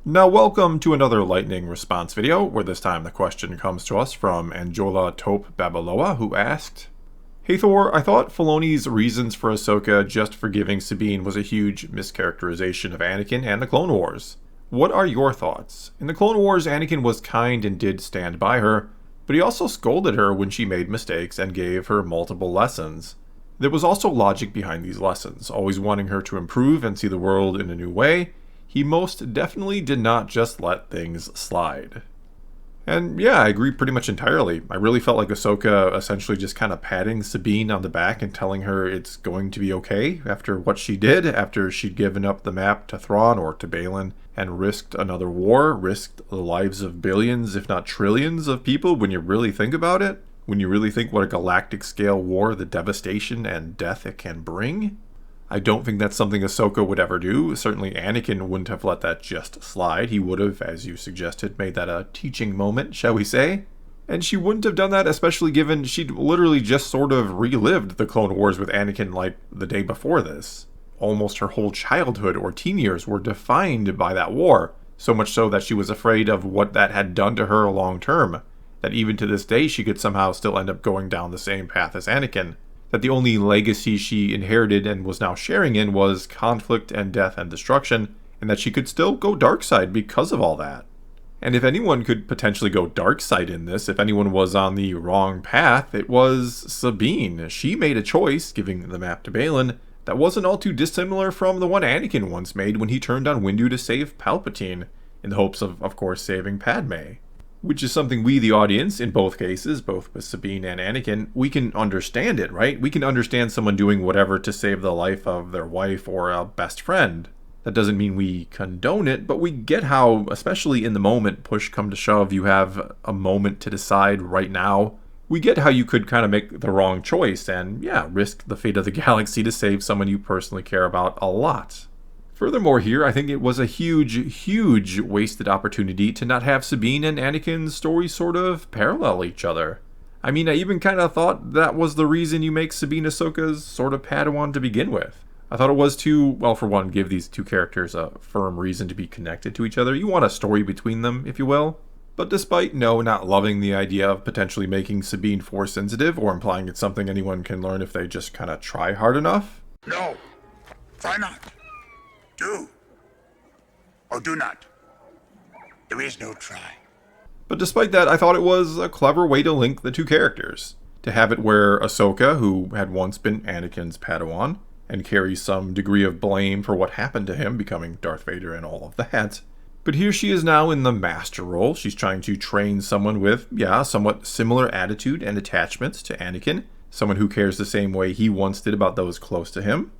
Now welcome to another lightning response video, where this time the question comes to us from Anjola Taupe Babaloa, who asked, "Hey Thor, I thought Filoni's reasons for Ahsoka just forgiving Sabine was a huge mischaracterization of Anakin and the Clone Wars. What are your thoughts? In the Clone Wars, Anakin was kind and did stand by her, but he also scolded her when she made mistakes and gave her multiple lessons. There was also logic behind these lessons, always wanting her to improve and see the world in a new way. He most definitely did not just let things slide." And yeah, I agree pretty much entirely. I really felt like Ahsoka essentially just kind of patting Sabine on the back and telling her it's going to be okay after what she did, after she'd given up the map to Thrawn or to Balin and risked another war, risked the lives of billions, if not trillions of people when you really think about it. When you really think what a galactic scale war, the devastation and death it can bring. I don't think that's something Ahsoka would ever do. Certainly Anakin wouldn't have let that just slide. He would have, as you suggested, made that a teaching moment, shall we say. And she wouldn't have done that, especially given she'd literally just sort of relived the Clone Wars with Anakin like the day before this. Almost her whole childhood or teen years were defined by that war, so much so that she was afraid of what that had done to her long term, that even to this day she could somehow still end up going down the same path as Anakin. That the only legacy she inherited and was now sharing in was conflict and death and destruction, and that she could still go dark side because of all that. And if anyone could potentially go dark side in this, if anyone was on the wrong path, it was Sabine. She made a choice, giving the map to Balin, that wasn't all too dissimilar from the one Anakin once made when he turned on Windu to save Palpatine, in the hopes of course, saving Padme. Which is something we, the audience, in both cases, both with Sabine and Anakin, we can understand it, right? We can understand someone doing whatever to save the life of their wife or a best friend. That doesn't mean we condone it, but we get how, especially in the moment, push come to shove, you have a moment to decide right now. We get how you could kind of make the wrong choice and, yeah, risk the fate of the galaxy to save someone you personally care about a lot. Furthermore here, I think it was a huge wasted opportunity to not have Sabine and Anakin's stories sort of parallel each other. I mean, I even kind of thought that was the reason you make Sabine Ahsoka's sort of Padawan to begin with. I thought it was to, well, for one, give these two characters a firm reason to be connected to each other. You want a story between them, if you will. But despite not loving the idea of potentially making Sabine Force sensitive or implying it's something anyone can learn if they just kind of try hard enough. No, try not. Do or do not. There is no try. But despite that, I thought it was a clever way to link the two characters. To have it where Ahsoka, who had once been Anakin's Padawan, and carries some degree of blame for what happened to him, becoming Darth Vader and all of that. But here she is now in the master role. She's trying to train someone with, somewhat similar attitude and attachments to Anakin. Someone who cares the same way he once did about those close to him.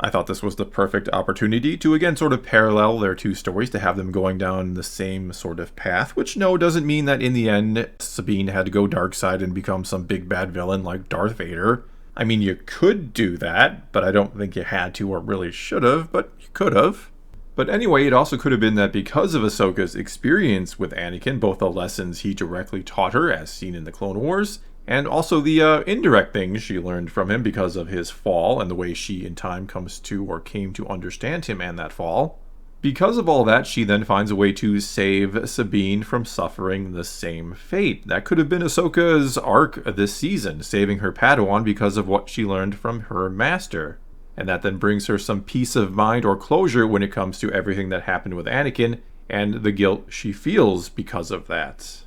I thought this was the perfect opportunity to again sort of parallel their two stories, to have them going down the same sort of path, which doesn't mean that in the end Sabine had to go dark side and become some big bad villain like Darth Vader. I mean, you could do that, but I don't think you had to or really should have, but you could have. But anyway, it also could have been that because of Ahsoka's experience with Anakin, both the lessons he directly taught her as seen in the Clone Wars, and also the indirect things she learned from him because of his fall and the way she in time comes to or came to understand him and that fall. Because of all that, she then finds a way to save Sabine from suffering the same fate. That could have been Ahsoka's arc this season, saving her Padawan because of what she learned from her master. And that then brings her some peace of mind or closure when it comes to everything that happened with Anakin and the guilt she feels because of that.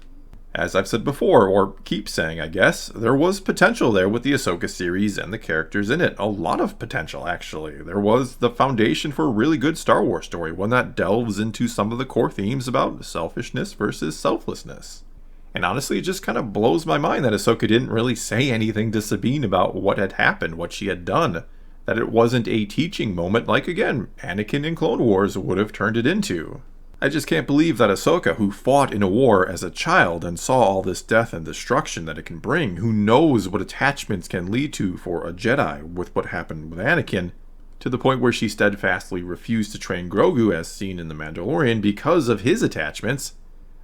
As I've said before, or keep saying I guess, there was potential there with the Ahsoka series and the characters in it. A lot of potential, actually. There was the foundation for a really good Star Wars story, one that delves into some of the core themes about selfishness versus selflessness. And honestly, it just kind of blows my mind that Ahsoka didn't really say anything to Sabine about what had happened, what she had done. That it wasn't a teaching moment like, again, Anakin in Clone Wars would have turned it into. I just can't believe that Ahsoka, who fought in a war as a child and saw all this death and destruction that it can bring, who knows what attachments can lead to for a Jedi with what happened with Anakin, to the point where she steadfastly refused to train Grogu as seen in The Mandalorian because of his attachments.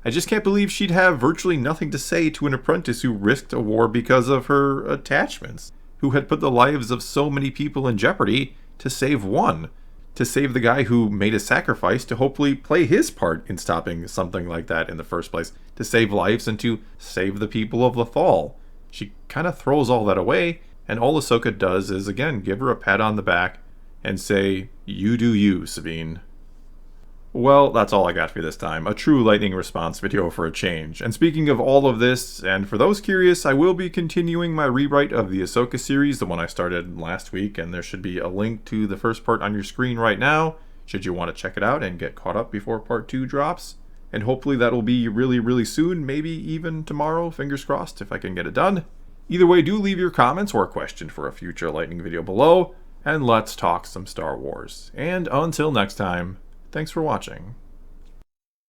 I just can't believe she'd have virtually nothing to say to an apprentice who risked a war because of her attachments, who had put the lives of so many people in jeopardy to save one. to save the guy who made a sacrifice to hopefully play his part in stopping something like that in the first place, to save lives and to save the people of Lothal. She kind of throws all that away, and all Ahsoka does is, again, give her a pat on the back and say, "You do you, Sabine." Well, that's all I got for you this time. A true lightning response video for a change. And speaking of all of this, and for those curious, I will be continuing my rewrite of the Ahsoka series, the one I started last week, and there should be a link to the first part on your screen right now, should you want to check it out and get caught up before part 2 drops. And hopefully that'll be really, really soon, maybe even tomorrow, fingers crossed, if I can get it done. Either way, do leave your comments or a question for a future lightning video below, and let's talk some Star Wars. And until next time, thanks for watching.